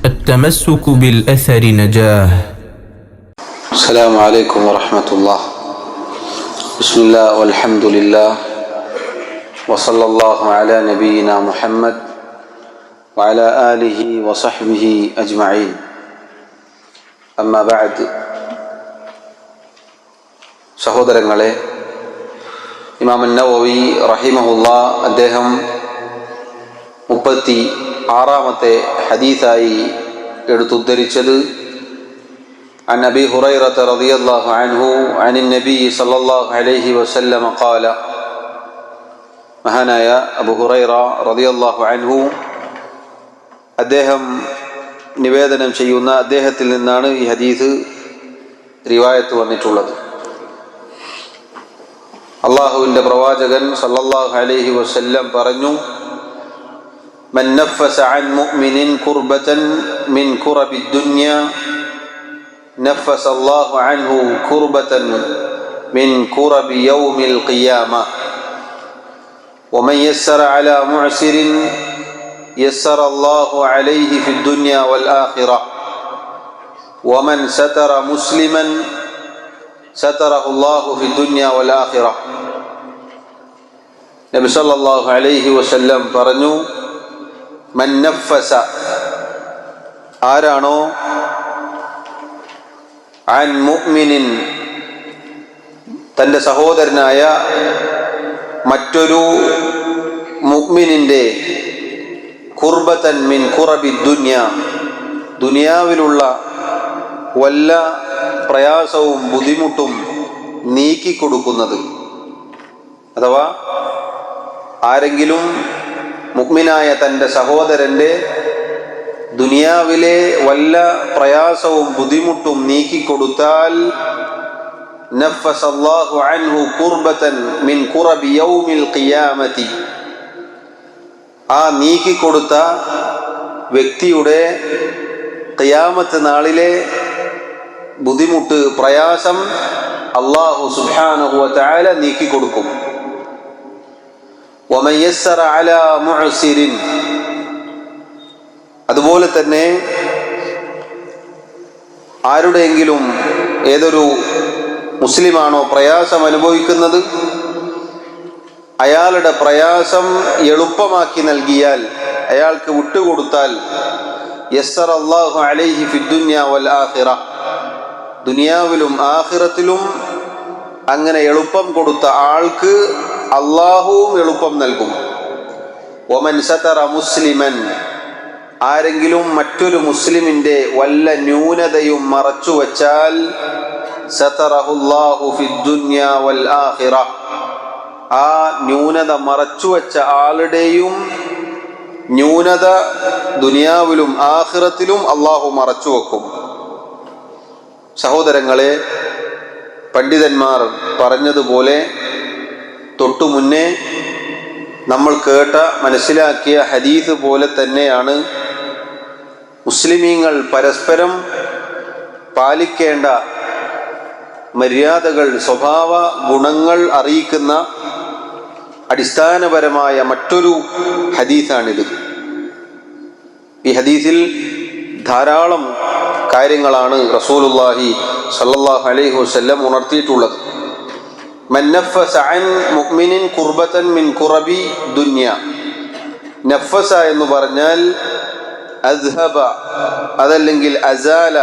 التمسك بالأثر نجاه. السلام عليكم ورحمة الله. بسم الله والحمد لله وصلى الله على نبينا محمد وعلى آله وصحبه أجمعين. أما بعد. സഹോദരങ്ങളെ, ഇമാം നവവി റഹിമഹുല്ലാ അദ്ദേഹം 36-ാമത്തെ ഹദീസായി എടുത്തുദ്ധരിച്ചത് عن أبي هريرة رضي الله عنه عن النبي صلى الله عليه وسلم قال മഹാനായ അബൂ ഹുറൈറ റളിയല്ലാഹു അൻഹു അദ്ദേഹം നിവേദനം ചെയ്യുന്ന അദ്ദേഹത്തിൽ നിന്നാണ് ഈ ഹദീസ് റിവായത്ത് വന്നിട്ടുള്ളത്. അല്ലാഹുവിൻ്റെ പ്രവാചകൻ സല്ലല്ലാഹു അലൈഹി വസല്ലം പറഞ്ഞു, മൻ നഫസ അൻ മുഅ്മിനിൻ കുർബതൻ മിൻ കുറബി ദുനിയ നഫസ അല്ലാഹു അൻഹു കുർബതൻ മിൻ കുറബി യൗമിൽ ഖിയാമ വമൻ യസ്സറ അലാ മുഅ്സിരിൻ യസ്സറ അല്ലാഹു അലൈഹി ഫിദ് ദുനിയ വൽ ആഖിറ വമൻ സതറ മുസ്ലിമൻ സതറഹു അല്ലാഹു ഫിദ് ദുനിയ വൽ ആഖിറ. നബി സല്ലല്ലാഹു അലൈഹി വസല്ലം പറഞ്ഞു, മൻ നഫസ, ആരാണോ, അൻ മുഅ്മിനിൻ, തൻ്റെ സഹോദരനായ മറ്റൊരു മുഅ്മിനിൻ്റെ, കുർബതൻ മിൻ കുറബി ദുനിയ, ദുനിയാവിലുള്ള വല്ല പ്രയാസവും ബുദ്ധിമുട്ടും നീക്കിക്കൊടുക്കുന്നത്. അഥവാ ആരെങ്കിലും മുഅ്മിനായ തൻ്റെ സഹോദരൻ്റെ ദുനിയാവിലെ വല്ല പ്രയാസവും ബുദ്ധിമുട്ടും നീക്കിക്കൊടുത്താൽ നഫസ അല്ലാഹു അൻഹു കുർബതൻ മിൻ കുറബി യൗമിൽ ഖിയാമത്തി, ആ നീക്കിക്കൊടുത്ത വ്യക്തിയുടെ ഖിയാമത്ത് നാളിലെ ബുദ്ധിമുട്ട്, പ്രയാസം അല്ലാഹു സുബ്ഹാനഹു വ തആല നീക്കിക്കൊടുക്കും. വമൻ യസ്സറ അലാ മുഅ്സിരിൻ, അതുപോലെ തന്നെ ആരുടെയെങ്കിലും, ഏതൊരു മുസ്ലിമാണോ പ്രയാസം അനുഭവിക്കുന്നത്, അയാളുടെ പ്രയാസം എളുപ്പമാക്കി നൽകിയാൽ, അയാൾക്ക് വിട്ടുകൊടുത്താൽ, യസ്സറ അല്ലാഹു അലൈഹി ഫിദ് ദുനിയ വൽ ആഖിറ, ദുനിയാവിലും ആഖിറത്തിലും അങ്ങനെ എളുപ്പം കൊടുത്ത ആൾക്ക് അല്ലാഹുവും എളുപ്പം നൽകും. വമൻ സതറ മുസ്ലിമൻ, ആരെങ്കിലും മറ്റൊരു മുസ്ലിമിൻ്റെ വല്ല ന്യൂനതയും മറച്ചു വച്ചാൽ, സതറഹു അല്ലാഹു ഫിദ് ദുനിയ വൽ ആഖിറ, ആ ന്യൂനത മറച്ചു വച്ച ആളുടെയും ന്യൂനത ദുനിയാവിലും ആഖിറത്തിലും അല്ലാഹു മറച്ചു വെക്കും. സഹോദരങ്ങളെ, പണ്ഡിതന്മാർ പറഞ്ഞതുപോലെ തൊട്ടു മുന്നേ നമ്മൾ കേട്ട മനസ്സിലാക്കിയ ഹദീസ് പോലെ തന്നെയാണ് മുസ്ലിമീങ്ങൾ പരസ്പരം പാലിക്കേണ്ട മര്യാദകൾ, സ്വഭാവ ഗുണങ്ങൾ അറിയിക്കുന്ന അടിസ്ഥാനപരമായ മറ്റൊരു ഹദീസാണിത്. ഈ ഹദീസിൽ ധാരാളം കാര്യങ്ങളാണ് റസൂലുള്ളാഹി സ്വല്ലല്ലാഹു അലൈഹി വസല്ലം ഉണർത്തിയിട്ടുള്ളത്. മൻ നഫസ അൻ മുഅ്മിനിൻ കുർബതൻ മിൻ കുറബി ദുനിയ, നഫസ എന്ന് പറഞ്ഞാൽ അദ്ഹബ, അതല്ലെങ്കിൽ അസാല,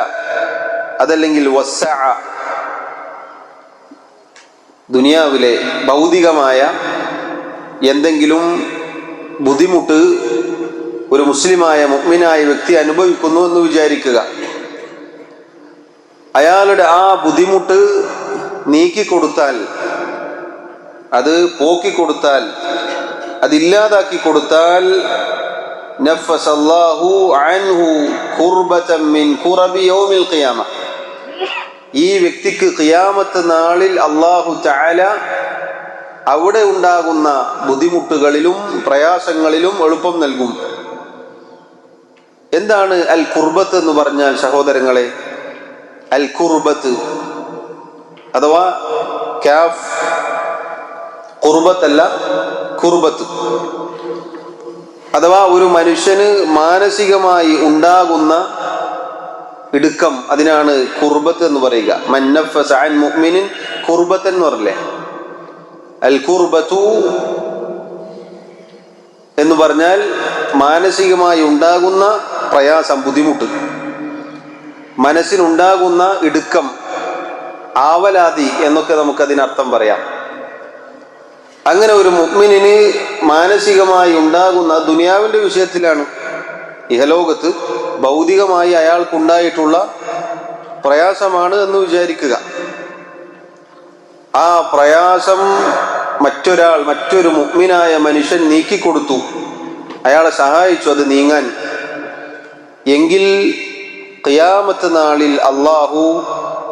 അതല്ലെങ്കിൽ വസ്സഅ, ദുനിയാവിലെ ഭൗതികമായ എന്തെങ്കിലും ബുദ്ധിമുട്ട് ഒരു മുസ്ലിമായ മുഅ്മിനായ വ്യക്തി അനുഭവിക്കുന്നു എന്ന് വിചാരിക്കുക. അയാളുടെ ആ ബുദ്ധിമുട്ട് നീക്കിക്കൊടുത്താൽ, അത് പോക്കിക്കൊടുത്താൽ, അതില്ലാതാക്കി കൊടുത്താൽ, നഫസ അല്ലാഹു അൻഹു കുർബതൻ മിൻ കുറബി യൗമിൽ ഖിയാമ, ഈ വ്യക്തിക്ക് ഖിയാമത്ത് നാളിൽ അല്ലാഹു തആല അവിടെ ഉണ്ടാകുന്ന ബുദ്ധിമുട്ടുകളിലും പ്രയാസങ്ങളിലും എളുപ്പം നൽകും. എന്താണ് അൽ കുർബത്ത് എന്ന് പറഞ്ഞാൽ സഹോദരങ്ങളെ? അൽ കുർബത്ത് അഥവാ കാഫ്, കുർബത്തല്ല കുർബത്ത്, അഥവാ ഒരു മനുഷ്യന് മാനസികമായി ഉണ്ടാകുന്ന ഇടുക്കം, അതിനാണ് കുർബത്ത് എന്ന് പറയുക. മൻ നഫസ അൻ മുഅ്മിനിൻ കുർബത്ത് എന്ന് പറഞ്ഞില്ലേ. അൽ കുർബത്തു എന്ന് പറഞ്ഞാൽ മാനസികമായി ഉണ്ടാകുന്ന പ്രയാസം, ബുദ്ധിമുട്ട്, മനസ്സിനുണ്ടാകുന്ന ഇടുക്കം, ആവലാതി എന്നൊക്കെ നമുക്കതിനർത്ഥം പറയാം. അങ്ങനെ ഒരു മുഅ്മിനിന് മാനസികമായി ഉണ്ടാകുന്ന ദുനിയാവിൻ്റെ വിഷയത്തിലാണ്, ഇഹലോകത്ത് ഭൗതികമായി അയാൾക്കുണ്ടായിട്ടുള്ള പ്രയാസമാണ് എന്ന് വിചാരിക്കുക. ആ പ്രയാസം മറ്റൊരു മുഅ്മിനായ മനുഷ്യൻ നീക്കിക്കൊടുത്തു, അയാളെ സഹായിച്ചു അത് നീങ്ങാൻ, എങ്കിൽ ഖിയാമത്ത് നാളിൽ അല്ലാഹു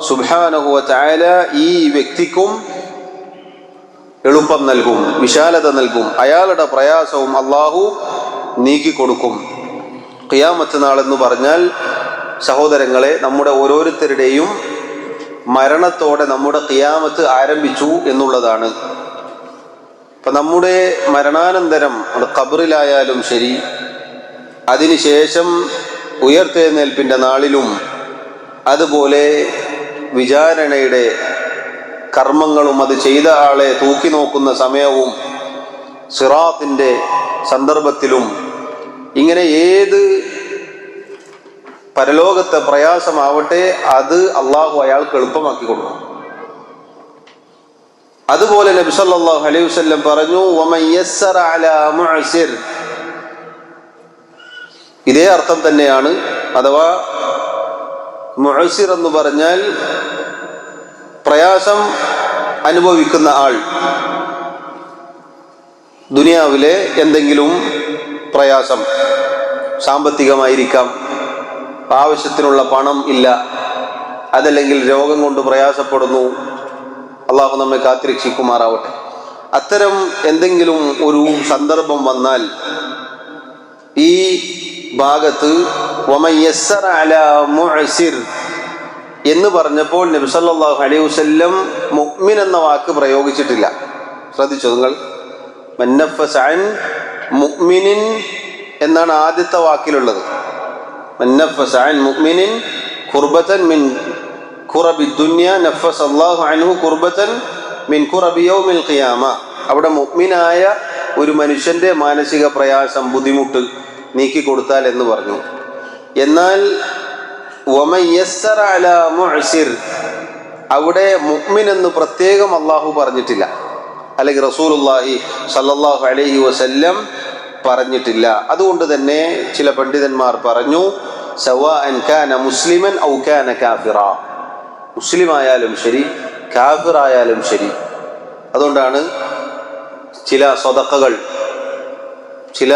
സുബ്ഹാനഹു വ തആല ഈ വ്യക്തിക്കും എളുപ്പം നൽകും, വിശാലത നൽകും, അയാളുടെ പ്രയാസവും അല്ലാഹു നീക്കിക്കൊടുക്കും. ഖിയാമത്ത് നാളെന്ന് പറഞ്ഞാൽ സഹോദരങ്ങളെ, നമ്മുടെ ഓരോരുത്തരുടെയും മരണത്തോടെ നമ്മുടെ ഖിയാമത്ത് ആരംഭിച്ചു എന്നുള്ളതാണ്. ഇപ്പം നമ്മുടെ മരണാനന്തരം അത് ഖബറിലായാലും ശരി, അതിനുശേഷം ഉയർത്തെഴുന്നേൽപ്പിൻ്റെ നാളിലും, അതുപോലെ വിചാരണയുടെ കർമ്മങ്ങളും അത് ചെയ്ത ആളെ തൂക്കി നോക്കുന്ന സമയവും സിറാത്തിൻ്റെ സന്ദർഭത്തിലും, ഇങ്ങനെ ഏത് പരലോകത്തെ പ്രയാസമാവട്ടെ അത് അള്ളാഹു അയാൾക്ക് എളുപ്പമാക്കി കൊടുക്കും. അതുപോലെ നബി സല്ലല്ലാഹു അലൈഹി വസല്ലം പറഞ്ഞു, വമൻ യസ്സറ അലാ മുഅ്സിർ, ഇതേ അർത്ഥം തന്നെയാണ്. അഥവാ മുഅ്സിർ എന്ന് പറഞ്ഞാൽ പ്രയാസം അനുഭവിക്കുന്ന ആൾ, ദുനിയാവിലെ എന്തെങ്കിലും പ്രയാസം, സാമ്പത്തികമായിരിക്കാം, ആവശ്യത്തിനുള്ള പണം ഇല്ല, അതല്ലെങ്കിൽ രോഗം കൊണ്ട് പ്രയാസപ്പെടുന്നു, അള്ളാഹു നമ്മെ കാത്തിരക്ഷിക്കുമാറാവട്ടെ. അത്തരം എന്തെങ്കിലും ഒരു സന്ദർഭം വന്നാൽ ഈ ഭാഗത്ത് വമൻ യസ്സറ അലാ മുഅ്സിർ എന്ന് പറഞ്ഞപ്പോൾ നബി സല്ലല്ലാഹു അലൈഹി വസല്ലം മുഅ്മിൻ എന്ന വാക്ക് പ്രയോഗിച്ചിട്ടില്ല. ശ്രദ്ധിച്ചോ നിങ്ങൾ? മൻ നഫസ അൻ മുഅ്മിനിൻ എന്നാണ് ആദ്യത്തെ വാക്കിലുള്ളത്. മൻ നഫസ അൻ മുഅ്മിനിൻ ഖുർബതൻ മിൻ ഖുറബി ദുനിയ നഫസ അല്ലാഹു അൻഹു ഖുർബതൻ മിൻ ഖുറബി യൗമിൽ ഖിയാമ. അവിടെ മുഅ്മിനായ ഒരു മനുഷ്യന്റെ മാനസിക പ്രയാസം, ബുദ്ധിമുട്ട് നീക്കിക്കൊടുത്താൽ എന്ന് പറഞ്ഞു. എന്നാൽ വമൻ യസ്സറ അലാ മുഅ്സിർ, അവിടെ മുഅ്മിൻ എന്ന് പ്രത്യേകം അള്ളാഹു പറഞ്ഞിട്ടില്ല, അല്ലെങ്കിൽ റസൂലുള്ളാഹി സല്ലല്ലാഹു അലൈഹി വസല്ലം പറഞ്ഞിട്ടില്ല. അതുകൊണ്ട് തന്നെ ചില പണ്ഡിതന്മാർ പറഞ്ഞു, സവാഅൻ കാന മുസ്ലിമൻ ഔ കാന കാഫിറ, മുസ്ലിം ആയാലും ശരി കാഫിർ ആയാലും ശരി. അതുകൊണ്ടാണ് ചില സ്വതക്കകൾ, ചില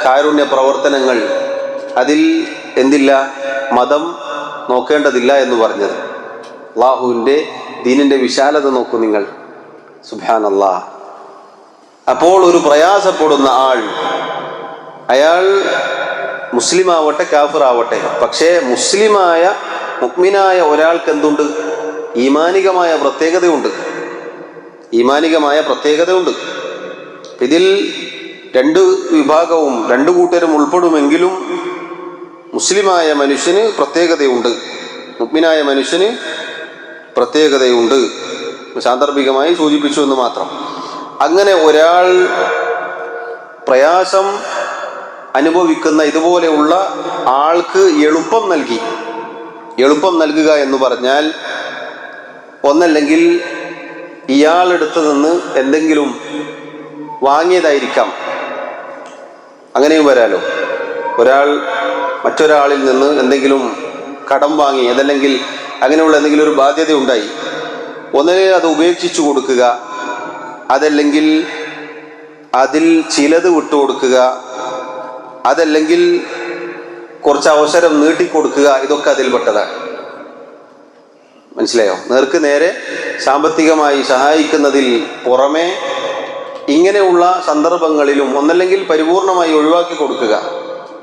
കാരുണ്യ പ്രവർത്തനങ്ങൾ അതിൽ എന്തില്ല, മതം നോക്കേണ്ടതില്ല എന്ന് പറഞ്ഞത്. അല്ലാഹുവിൻ്റെ ദീനിൻ്റെ വിശാലത നോക്കൂ നിങ്ങൾ, സുബ്ഹാനല്ലാഹ്. അപ്പോൾ ഒരു പ്രയാസപ്പെടുന്ന ആൾ, അയാൾ മുസ്ലിം ആവട്ടെ കാഫിർ ആവട്ടെ, പക്ഷേ മുസ്ലിമായ മുഅ്മിനായ ഒരാൾക്ക് എന്തുണ്ട്? ഈമാനികമായ പ്രത്യേകതയുണ്ട്, ഈമാനികമായ പ്രത്യേകതയുണ്ട്. ഇതിൽ രണ്ട് വിഭാഗവും, രണ്ടു കൂട്ടരും ഉൾപ്പെടുമെങ്കിലും മുസ്ലിമായ മനുഷ്യന് പ്രത്യേകതയുണ്ട്, മുഅ്മിനായ മനുഷ്യന് പ്രത്യേകതയുണ്ട്. സാന്ദർഭികമായി സൂചിപ്പിച്ചു എന്ന് മാത്രം. അങ്ങനെ ഒരാൾ പ്രയാസം അനുഭവിക്കുന്ന ഇതുപോലെയുള്ള ആൾക്ക് എളുപ്പം നൽകി, എളുപ്പം നൽകുക എന്ന് പറഞ്ഞാൽ ഒന്നല്ലെങ്കിൽ ഇയാളെടുത്ത് നിന്ന് എന്തെങ്കിലും വാങ്ങിയതായിരിക്കാം, അങ്ങനെയും വരാലോ. ഒരാൾ മറ്റൊരാളിൽ നിന്ന് എന്തെങ്കിലും കടം വാങ്ങി, അതല്ലെങ്കിൽ അങ്ങനെയുള്ള എന്തെങ്കിലും ഒരു ബാധ്യത ഉണ്ടായി, ഒന്നിനെ അത് ഉപേക്ഷിച്ചു കൊടുക്കുക, അതല്ലെങ്കിൽ അതിൽ ചിലത് വിട്ടുകൊടുക്കുക, അതല്ലെങ്കിൽ കുറച്ച് അവസരം നീട്ടിക്കൊടുക്കുക, ഇതൊക്കെ അതിൽപ്പെട്ടതാണ്. മനസ്സിലായോ? നേർക്ക് നേരെ സാമ്പത്തികമായി സഹായിക്കുന്നതിൽ പുറമെ ഇങ്ങനെയുള്ള സന്ദർഭങ്ങളിലും ഒന്നല്ലെങ്കിൽ പരിപൂർണമായി ഒഴിവാക്കി കൊടുക്കുക,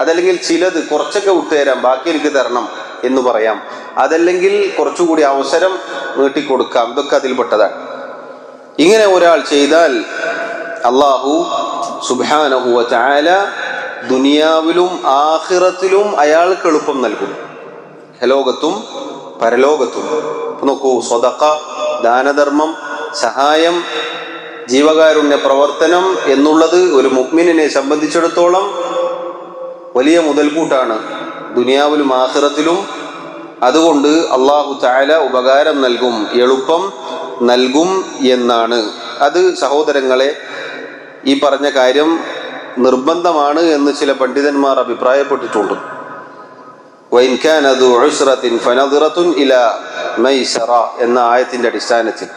അതല്ലെങ്കിൽ ചിലത് കുറച്ചൊക്കെ വിട്ടുതരാം, ബാക്കി എനിക്ക് തരണം എന്ന് പറയാം, അതല്ലെങ്കിൽ കുറച്ചുകൂടി അവസരം നീട്ടിക്കൊടുക്കാം, ഇതൊക്കെ അതിൽപ്പെട്ടതാണ്. ഇങ്ങനെ ഒരാൾ ചെയ്താൽ അല്ലാഹു സുബ്ഹാനഹു വ തആല ദുനിയാവിലും ആഖിറത്തിലും അയാൾക്ക് എളുപ്പം നൽകും. ഇഹലോകത്തും പരലോകത്തും. നോക്കൂ, സ്വദഖ, ദാനധർമ്മം, സഹായം, ജീവകാരുണ്യ പ്രവർത്തനം എന്നുള്ളത് ഒരു മുഅ്മിനിനെ സംബന്ധിച്ചിടത്തോളം വലിയ മുതൽക്കൂട്ടാണ് ദുനിയാവിലും ആഖിറത്തിലും. അതുകൊണ്ട് അല്ലാഹു തആല ഉപകാരം നൽകും, എളുപ്പം നൽകും എന്നാണ്. അത് സഹോദരങ്ങളെ, ഈ പറഞ്ഞ കാര്യം നിർബന്ധമാണ് എന്ന് ചില പണ്ഡിതന്മാർ അഭിപ്രായപ്പെട്ടിട്ടുണ്ട്. വഇൻ കാന ദു ഉസ്റത്തിൻ ഫനദിറത്തുൻ ഇലാ മൈസറ എന്ന ആയത്തിന്റെ അടിസ്ഥാനത്തിൽ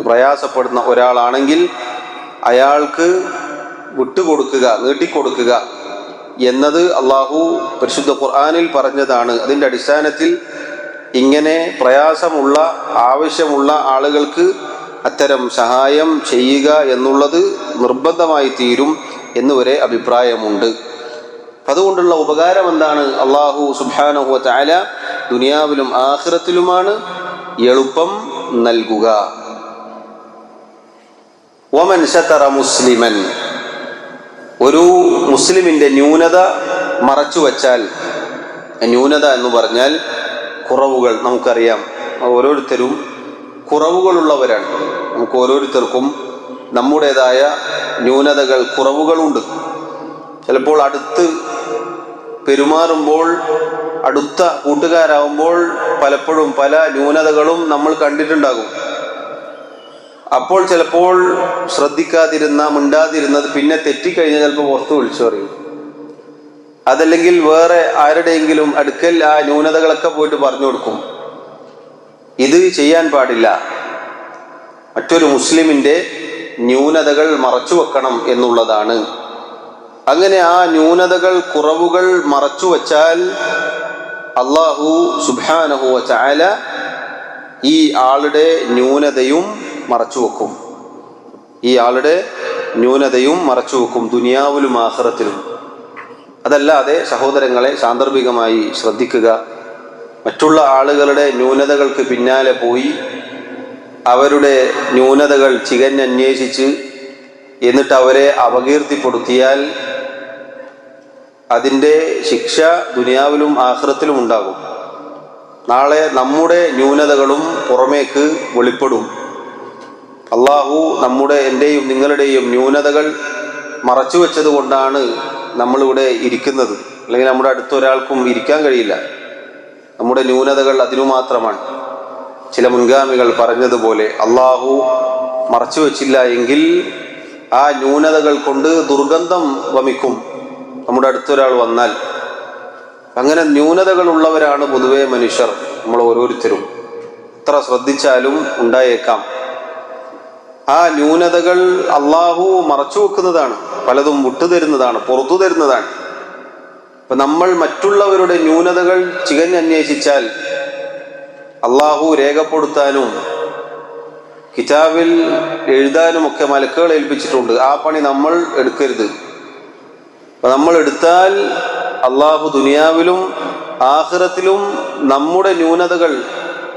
പ്രയാസപ്പെടുന്ന ഒരാളാണെങ്കിൽ അയാൾക്ക് വിട്ടുകൊടുക്കുക, നീട്ടിക്കൊടുക്കുക എന്നത് അള്ളാഹു പരിശുദ്ധ ഖുർആനിൽ പറഞ്ഞതാണ്. അതിൻ്റെ അടിസ്ഥാനത്തിൽ ഇങ്ങനെ പ്രയാസമുള്ള, ആവശ്യമുള്ള ആളുകൾക്ക് അത്തരം സഹായം ചെയ്യുക എന്നുള്ളത് നിർബന്ധമായി തീരും എന്നുവരെ അഭിപ്രായമുണ്ട്. അതുകൊണ്ടുള്ള ഉപകാരം എന്താണ്? അള്ളാഹു സുബ്ഹാനഹു വ തആല ദുനിയാവിലും ആഖിറത്തിലുമാണ് എളുപ്പം നൽകുക. വമൻ സതറ മുസ്ലിമൻ, ഒരു മുസ്ലിമിൻ്റെ ന്യൂനത മറച്ചു വച്ചാൽ, ന്യൂനത എന്ന് പറഞ്ഞാൽ കുറവുകൾ. നമുക്കറിയാം, ഓരോരുത്തരും കുറവുകളുള്ളവരാണ്. നമുക്ക് ഓരോരുത്തർക്കും നമ്മുടേതായ ന്യൂനതകൾ, കുറവുകളുണ്ട്. ചിലപ്പോൾ അടുത്ത് പെരുമാറുമ്പോൾ, അടുത്ത കൂട്ടുകാരാകുമ്പോൾ പലപ്പോഴും പല ന്യൂനതകളും നമ്മൾ കണ്ടിട്ടുണ്ടാകും. അപ്പോൾ ചിലപ്പോൾ ശ്രദ്ധിക്കാതിരുന്ന, മിണ്ടാതിരുന്നത് പിന്നെ തെറ്റിക്കഴിഞ്ഞാൽ ചിലപ്പോൾ പുറത്ത് വിളിച്ചു പറയും. അതല്ലെങ്കിൽ വേറെ ആരുടെയെങ്കിലും അടുക്കൽ ആ ന്യൂനതകളൊക്കെ പോയിട്ട് പറഞ്ഞു കൊടുക്കും. ഇത് ചെയ്യാൻ പാടില്ല. മറ്റൊരു മുസ്ലിമിൻ്റെ ന്യൂനതകൾ മറച്ചു വെക്കണം എന്നുള്ളതാണ്. അങ്ങനെ ആ ന്യൂനതകൾ, കുറവുകൾ മറച്ചു വച്ചാൽ അല്ലാഹു സുബ്ഹാനഹു വ തആല ഈ ആളുടെ ന്യൂനതയും മറച്ചു വെക്കും. ഈ ആളുടെ ന്യൂനതയും മറച്ചു വെക്കും ദുനിയാവിലും ആഖിറത്തിലും. അതല്ലാതെ സഹോദരങ്ങളെ, സാന്ദർഭികമായി ശ്രദ്ധിക്കുക. മറ്റുള്ള ആളുകളുടെ ന്യൂനതകൾക്ക് പിന്നാലെ പോയി അവരുടെ ന്യൂനതകൾ ചികഞ്ഞന്വേഷിച്ച് എന്നിട്ട് അവരെ അപകീർത്തിപ്പെടുത്തിയാൽ അതിൻ്റെ ശിക്ഷ ദുനിയാവിലും ആഖിറത്തിലും ഉണ്ടാകും. നാളെ നമ്മുടെ ന്യൂനതകളും പുറമേക്ക് വെളിപ്പെടും. അള്ളാഹു എൻ്റെയും നിങ്ങളുടെയും ന്യൂനതകൾ മറച്ചു വെച്ചത് കൊണ്ടാണ് നമ്മളിവിടെ ഇരിക്കുന്നത്. അല്ലെങ്കിൽ നമ്മുടെ അടുത്തൊരാൾക്കും ഇരിക്കാൻ കഴിയില്ല. നമ്മുടെ ന്യൂനതകൾ അതിനു മാത്രമാണ്. ചില മുൻഗാമികൾ പറഞ്ഞതുപോലെ അള്ളാഹു മറച്ചു വെച്ചില്ല എങ്കിൽ ആ ന്യൂനതകൾ കൊണ്ട് ദുർഗന്ധം വമിക്കും നമ്മുടെ അടുത്തൊരാൾ വന്നാൽ. അങ്ങനെ ന്യൂനതകളുള്ളവരാണ് പൊതുവെ മനുഷ്യർ, നമ്മൾ ഓരോരുത്തരും. എത്ര ശ്രദ്ധിച്ചാലും ഉണ്ടായേക്കാം. ആ ന്യൂനതകൾ അള്ളാഹു മറച്ചു വെക്കുന്നതാണ്, പലതും വിട്ടുതരുന്നതാണ്, പുറത്തു തരുന്നതാണ്. അപ്പൊ നമ്മൾ മറ്റുള്ളവരുടെ ന്യൂനതകൾ ചികഞ്ഞന്വേഷിച്ചാൽ അള്ളാഹു രേഖപ്പെടുത്താനും കിതാബിൽ എഴുതാനുമൊക്കെ മലക്കുകൾ ഏൽപ്പിച്ചിട്ടുണ്ട്. ആ പണി നമ്മൾ എടുക്കരുത്. അപ്പൊ നമ്മൾ എടുത്താൽ അള്ളാഹു ദുനിയാവിലും ആഖിറത്തിലും നമ്മുടെ ന്യൂനതകൾ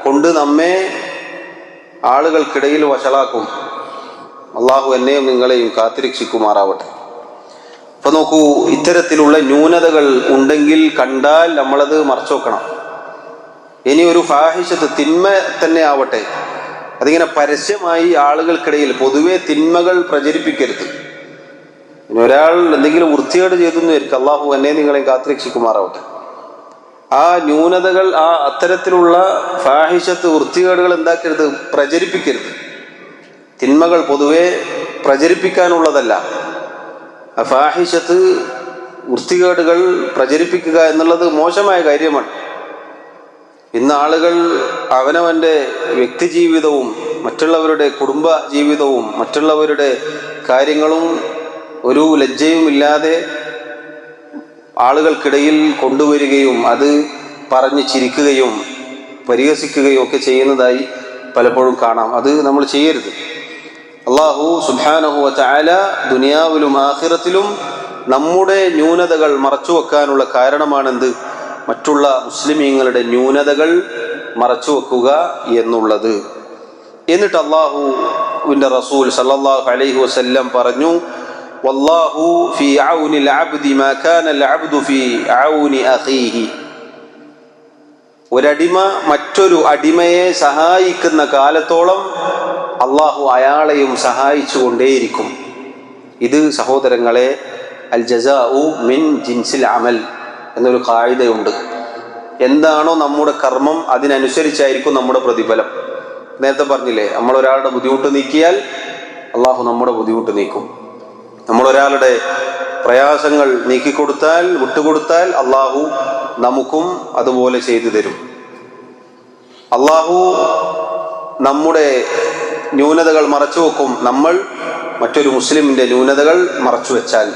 കൊണ്ട് നമ്മെ ആളുകൾക്കിടയിൽ വഷളാക്കും. അള്ളാഹു എന്നെയും നിങ്ങളെയും കാത്തിരക്ഷിക്കുമാറാവട്ടെ. അപ്പൊ നോക്കൂ, ഇത്തരത്തിലുള്ള ന്യൂനതകൾ ഉണ്ടെങ്കിൽ കണ്ടാൽ നമ്മളത് മറച്ചു വെക്കണം. ഇനി ഒരു ഫാഹിഷത്ത്, തിന്മ തന്നെ ആവട്ടെ, അതിങ്ങനെ പരസ്യമായി ആളുകൾക്കിടയിൽ പൊതുവെ തിന്മകൾ പ്രചരിപ്പിക്കരുത്. ഇനി ഒരാൾ എന്തെങ്കിലും വൃത്തികേട് ചെയ്തെന്ന് വരിക, അള്ളാഹു എന്നെ നിങ്ങളെയും കാത്തിരക്ഷിക്കുമാറാവട്ടെ. ആ ന്യൂനതകൾ, ആ അത്തരത്തിലുള്ള ഫാഹിഷത്ത്, വൃത്തികേടുകൾ എന്താക്കരുത്, പ്രചരിപ്പിക്കരുത്. തിന്മകൾ പൊതുവെ പ്രചരിപ്പിക്കാനുള്ളതല്ല. ഫാഹിഷത്ത്, വൃത്തികേടുകൾ പ്രചരിപ്പിക്കുക എന്നുള്ളത് മോശമായ കാര്യമാണ്. ഇന്ന് ആളുകൾ അവനവൻ്റെ വ്യക്തിജീവിതവും മറ്റുള്ളവരുടെ കുടുംബ ജീവിതവും മറ്റുള്ളവരുടെ കാര്യങ്ങളും ഒരു ലജ്ജയും ഇല്ലാതെ ആളുകൾക്കിടയിൽ കൊണ്ടുവരികയും അത് പറഞ്ഞ് ചിരിക്കുകയും പരിഹസിക്കുകയും ഒക്കെ ചെയ്യുന്നതായി പലപ്പോഴും കാണാം. അത് നമ്മൾ ചെയ്യരുത്. അള്ളാഹു സുബ്ഹാനഹു വ തആല ദുനിയാവിലും ആഖിറത്തിലും നമ്മുടെ ന്യൂനതകൾ മറച്ചു വെക്കാനുള്ള കാരണമാണെന്ത്? മറ്റുള്ള മുസ്ലിമീങ്ങളുടെ ന്യൂനതകൾ മറച്ചു വെക്കുക എന്നുള്ളത്. എന്നിട്ട് അള്ളാഹുവിൻ്റെ റസൂൽ സല്ലല്ലാഹു അലൈഹി വസല്ലം പറഞ്ഞു, വല്ലാഹു ഫീ ഔനിൽ അബ്ദി മാ കാനൽ അബ്ദു ഫീ ഔനി അഖീഹി. ഒരടിമ മറ്റൊരു അടിമയെ സഹായിക്കുന്ന കാലത്തോളം അള്ളാഹു അയാളെയും സഹായിച്ചു കൊണ്ടേയിരിക്കും. ഇത് സഹോദരങ്ങളെ അൽ ജസാഉ മിൻ ജിൻസിൽ അമൽ എന്നൊരു ഖായിദയുണ്ട്. എന്താണോ നമ്മുടെ കർമ്മം അതിനനുസരിച്ചായിരിക്കും നമ്മുടെ പ്രതിഫലം. നേരത്തെ പറഞ്ഞില്ലേ, നമ്മൾ ഒരാളുടെ ബുദ്ധിമുട്ട് നീക്കിയാൽ അള്ളാഹു നമ്മുടെ ബുദ്ധിമുട്ട് നീക്കും. നമ്മൾ ഒരാളുടെ പ്രയാസങ്ങൾ നീക്കിക്കൊടുത്താൽ, വിട്ടുകൊടുത്താൽ അള്ളാഹു നമുക്കും അതുപോലെ ചെയ്തു തരും. അള്ളാഹു നമ്മുടെ ന്യൂനതകൾ മറച്ചു വെക്കും, നമ്മൾ മറ്റൊരു മുസ്ലിമിന്റെ ന്യൂനതകൾ മറച്ചു വെച്ചാൽ.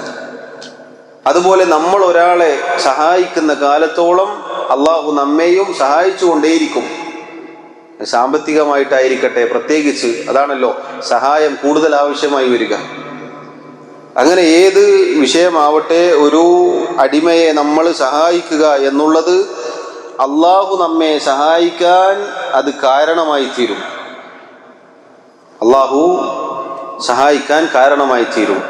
അതുപോലെ നമ്മൾ ഒരാളെ സഹായിക്കുന്ന കാലത്തോളം അള്ളാഹു നമ്മെയും സഹായിച്ചു കൊണ്ടേയിരിക്കും. സാമ്പത്തികമായിട്ടായിരിക്കട്ടെ, പ്രത്യേകിച്ച് അതാണല്ലോ സഹായം കൂടുതൽ ആവശ്യമായി വരിക. അങ്ങനെ ഏത് വിഷയമാവട്ടെ, ഒരു അടിമയെ നമ്മൾ സഹായിക്കുക എന്നുള്ളത് അള്ളാഹു നമ്മെ സഹായിക്കാൻ അത് കാരണമായി തീരും. അള്ളാഹു സഹായിക്കാൻ കാരണമായി തീരും.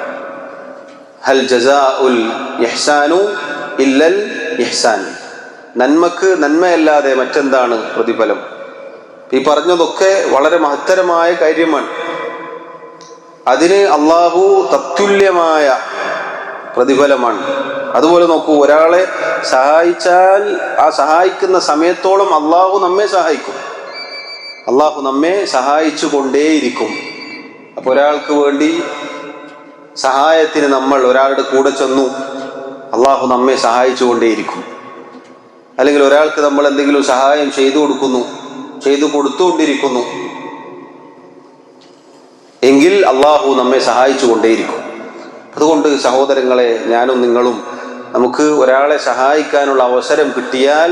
ഹൽ ജസാഉൽ ഇഹ്സാനു ഇല്ലൽ ഇഹ്സാൻ. നന്മക്ക് നന്മയല്ലാതെ മറ്റെന്താണ് പ്രതിഫലം? ഈ പറഞ്ഞതൊക്കെ വളരെ മഹത്തരമായ കാര്യമാണ്. അതിന് അള്ളാഹു തത്തുല്യമായ പ്രതിഫലമാണ്. അതുപോലെ നോക്കൂ, ഒരാളെ സഹായിച്ചാൽ ആ സഹായിക്കുന്ന സമയത്തോളം അള്ളാഹു നമ്മെ സഹായിക്കും. അള്ളാഹു നമ്മെ സഹായിച്ചു കൊണ്ടേയിരിക്കും. അപ്പൊ ഒരാൾക്ക് വേണ്ടി സഹായത്തിന് നമ്മൾ ഒരാളുടെ കൂടെ ചെന്നു, അള്ളാഹു നമ്മെ സഹായിച്ചു കൊണ്ടേയിരിക്കും. അല്ലെങ്കിൽ ഒരാൾക്ക് നമ്മൾ എന്തെങ്കിലും സഹായം ചെയ്തു കൊടുത്തുകൊണ്ടിരിക്കുന്നു എങ്കിൽ അള്ളാഹു നമ്മെ സഹായിച്ചു കൊണ്ടേയിരിക്കും. അതുകൊണ്ട് സഹോദരങ്ങളെ, ഞാനും നിങ്ങളും നമുക്ക് ഒരാളെ സഹായിക്കാനുള്ള അവസരം കിട്ടിയാൽ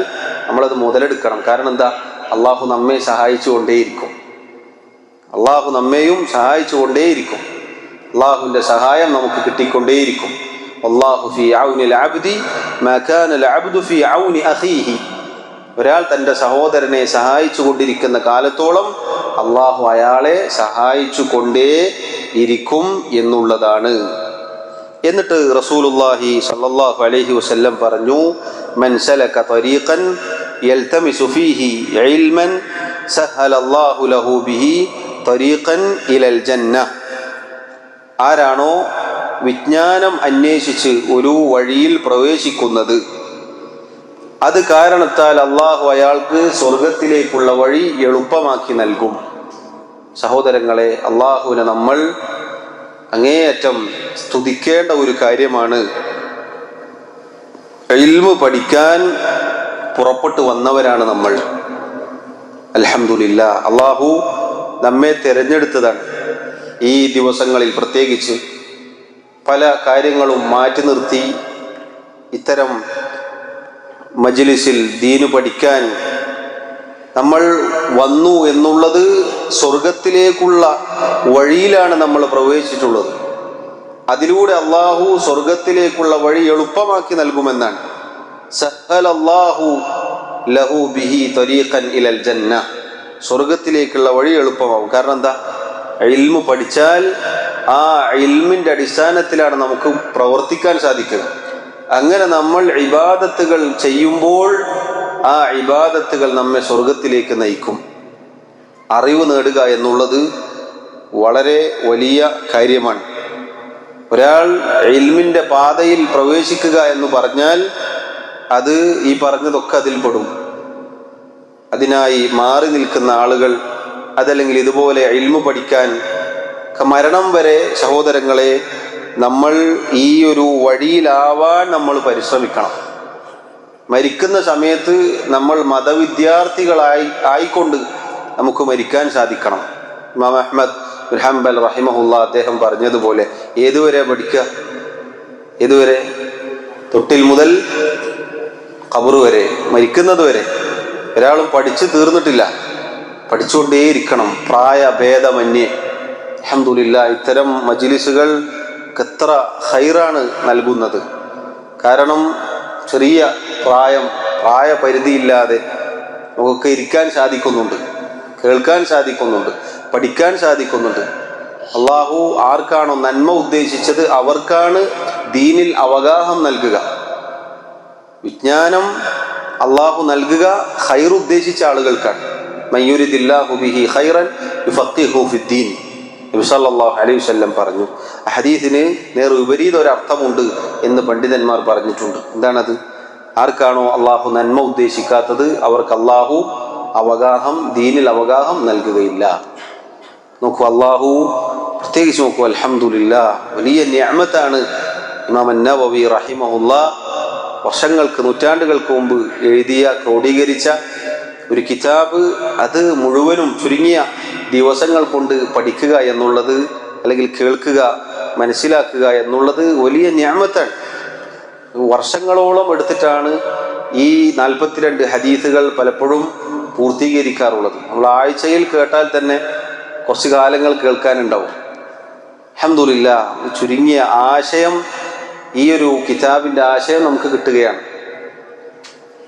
നമ്മളത് മുതലെടുക്കണം. കാരണം എന്താ? അള്ളാഹു നമ്മെ സഹായിച്ചു കൊണ്ടേയിരിക്കും. അള്ളാഹു നമ്മെയും സഹായിച്ചു കൊണ്ടേയിരിക്കും. അള്ളാഹുവിന്റെ സഹായം നമുക്ക് കിട്ടിക്കൊണ്ടേയിരിക്കും. അല്ലാഹു ഫീ ഔനിൽ അബ്ദി മാ കാനൽ അബ്ദു ഫീ ഔനി അഖീഹി. ഒരാൾ തൻ്റെ സഹോദരനെ സഹായിച്ചു കൊണ്ടിരിക്കുന്ന കാലത്തോളം അള്ളാഹു അയാളെ സഹായിച്ചു കൊണ്ടേ ഇരിക്കും എന്നുള്ളതാണ്. എന്നിട്ട് റസൂലുള്ളാഹി സ്വല്ലല്ലാഹു അലൈഹി വസല്ലം പറഞ്ഞു, മൻ സലക ത്വരീഖൻ യൽതമിസു ഫീഹി ഇൽമൻ സഹലല്ലാഹു ലഹു ബിഹി ത്വരീഖൻ ഇലൽ ജന്ന. ആരാണോ വിജ്ഞാനം അന്വേഷിച്ച് ഒരു വഴിയിൽ പ്രവേശിക്കുന്നത്, അത് കാരണത്താൽ അള്ളാഹു അയാൾക്ക് സ്വർഗത്തിലേക്കുള്ള വഴി എളുപ്പമാക്കി നൽകും. സഹോദരങ്ങളെ, അള്ളാഹുവിനെ നമ്മൾ അങ്ങേയറ്റം സ്തുതിക്കേണ്ട ഒരു കാര്യമാണ്. ഇൽമു പഠിക്കാൻ പുറപ്പെട്ടു വന്നവരാണ് നമ്മൾ. അൽഹംദുലില്ലാ, അള്ളാഹു നമ്മെ തിരഞ്ഞെടുത്തതാണ്. ഈ ദിവസങ്ങളിൽ പ്രത്യേകിച്ച് പല കാര്യങ്ങളും മാറ്റി നിർത്തി ഇത്തരം മജ്ലിസിൽ ദീന് പഠിക്കാൻ നമ്മൾ വന്നു എന്നുള്ളത് സ്വർഗത്തിലേക്കുള്ള വഴിയിലാണ് നമ്മൾ പ്രവേശിച്ചിട്ടുള്ളത്. അതിലൂടെ അള്ളാഹു സ്വർഗത്തിലേക്കുള്ള വഴി എളുപ്പമാക്കി നൽകുമെന്നാണ്. സഹലല്ലാഹു ലഹു ബിഹി ത്വരീഖൻ ഇലൽ ജന്ന. സ്വർഗത്തിലേക്കുള്ള വഴി എളുപ്പമാവും. കാരണം എന്താ? ഇൽമു പഠിച്ചാൽ ആ ഇൽമിന്റെ അടിസ്ഥാനത്തിലാണ് നമുക്ക് പ്രവർത്തിക്കാൻ സാധിക്കുക. അങ്ങനെ നമ്മൾ ഇബാദത്തുകൾ ചെയ്യുമ്പോൾ ആ ഇബാദത്തുകൾ നമ്മെ സ്വർഗത്തിലേക്ക് നയിക്കും. അറിവ് നേടുക എന്നുള്ളത് വളരെ വലിയ കാര്യമാണ്. ഒരാൾ ഇൽമിന്റെ പാതയിൽ പ്രവേശിക്കുക എന്ന് പറഞ്ഞാൽ അത് ഈ പറഞ്ഞതൊക്കെ അതിൽപ്പെടും. അതിനായി മാറി നിൽക്കുന്ന ആളുകൾ, അതല്ലെങ്കിൽ ഇതുപോലെ ഇൽമു പഠിക്കാൻ മരണം വരെ സഹോദരങ്ങളെ നമ്മൾ ഈ ഒരു വഴിയിലാവാൻ നമ്മൾ പരിശ്രമിക്കണം. മരിക്കുന്ന സമയത്ത് നമ്മൾ ആയിക്കൊണ്ട് നമുക്ക് മരിക്കാൻ സാധിക്കണം. ഇമാം അഹ്മദ് ബിൻ ഹംബൽ റഹിമഹുല്ല അദ്ദേഹം പറഞ്ഞതുപോലെ, ഏതുവരെ പഠിക്കുക? ഏതുവരെ? തൊട്ടിൽ മുതൽ ഖബർ വരെ, മരിക്കുന്നത് വരെ. ഒരാളും പഠിച്ചു തീർന്നിട്ടില്ല, പഠിച്ചുകൊണ്ടേയിരിക്കണം, പ്രായഭേദമന്യേ. അൽഹംദുലില്ലാ, ഇത്തരം മജ്ലിസുകൾ എത്ര ഖൈറാണ് നൽകുന്നത്. കാരണം ചെറിയ പ്രായപരിധിയില്ലാതെ നമുക്ക് ഇരിക്കാൻ സാധിക്കുന്നുണ്ട്, കേൾക്കാൻ സാധിക്കുന്നുണ്ട്, പഠിക്കാൻ സാധിക്കുന്നുണ്ട്. അള്ളാഹു ആർക്കാണോ നന്മ ഉദ്ദേശിച്ചത് അവർക്കാണ് ദീനിൽ അവഗാഹം നൽകുക. വിജ്ഞാനം അള്ളാഹു നൽകുക ഖൈർ ഉദ്ദേശിച്ച ആളുകൾക്കാണ്. മയ്യുരിദില്ലാഹു ബിഹി ഖൈറൻ യുഫഖിഹു ഫിദ്ദീൻ നബി സല്ലല്ലാഹു അലൈഹി വസല്ലം പറഞ്ഞു. ഹദീസിന് നേർ വിപരീത ഒരർത്ഥമുണ്ട് എന്ന് പണ്ഡിതന്മാർ പറഞ്ഞിട്ടുണ്ട്. എന്താണത്? ആർക്കാണോ അള്ളാഹു നന്മ ഉദ്ദേശിക്കാത്തത് അവർക്ക് അള്ളാഹു ദീനിൽ അവഗാഹം നൽകുകയില്ല. നോക്കൂ, അള്ളാഹു പ്രത്യേകിച്ച് നോക്കൂ, അൽഹംദുലില്ലാഹ് വലിയ നിഅമത്താണ്. ഇമാം അൻ-നവവി റഹിമഹുല്ലാഹ് വർഷങ്ങൾക്ക് നൂറ്റാണ്ടുകൾക്ക് മുമ്പ് എഴുതിയ ക്രോഡീകരിച്ച ഒരു കിതാബ്, അത് മുഴുവനും ചുരുങ്ങിയ ദിവസങ്ങൾ കൊണ്ട് പഠിക്കുക എന്നുള്ളത്, അല്ലെങ്കിൽ കേൾക്കുക, മനസ്സിലാക്കുക എന്നുള്ളത് വലിയ നിഅമത്താണ്. വർഷങ്ങളോളം എടുത്തിട്ടാണ് ഈ 42 ഹദീസുകൾ പലപ്പോഴും പൂർത്തീകരിക്കാറുള്ളത്. നമ്മൾ ആഴ്ചയിൽ കേട്ടാൽ തന്നെ കുറച്ച് കാലങ്ങൾ കേൾക്കാനുണ്ടാവും. അൽഹംദുലില്ലാഹ് ചുരുങ്ങിയ ആശയം, ഈ ഒരു കിതാബിൻ്റെ ആശയം നമുക്ക് കിട്ടുകയാണ്.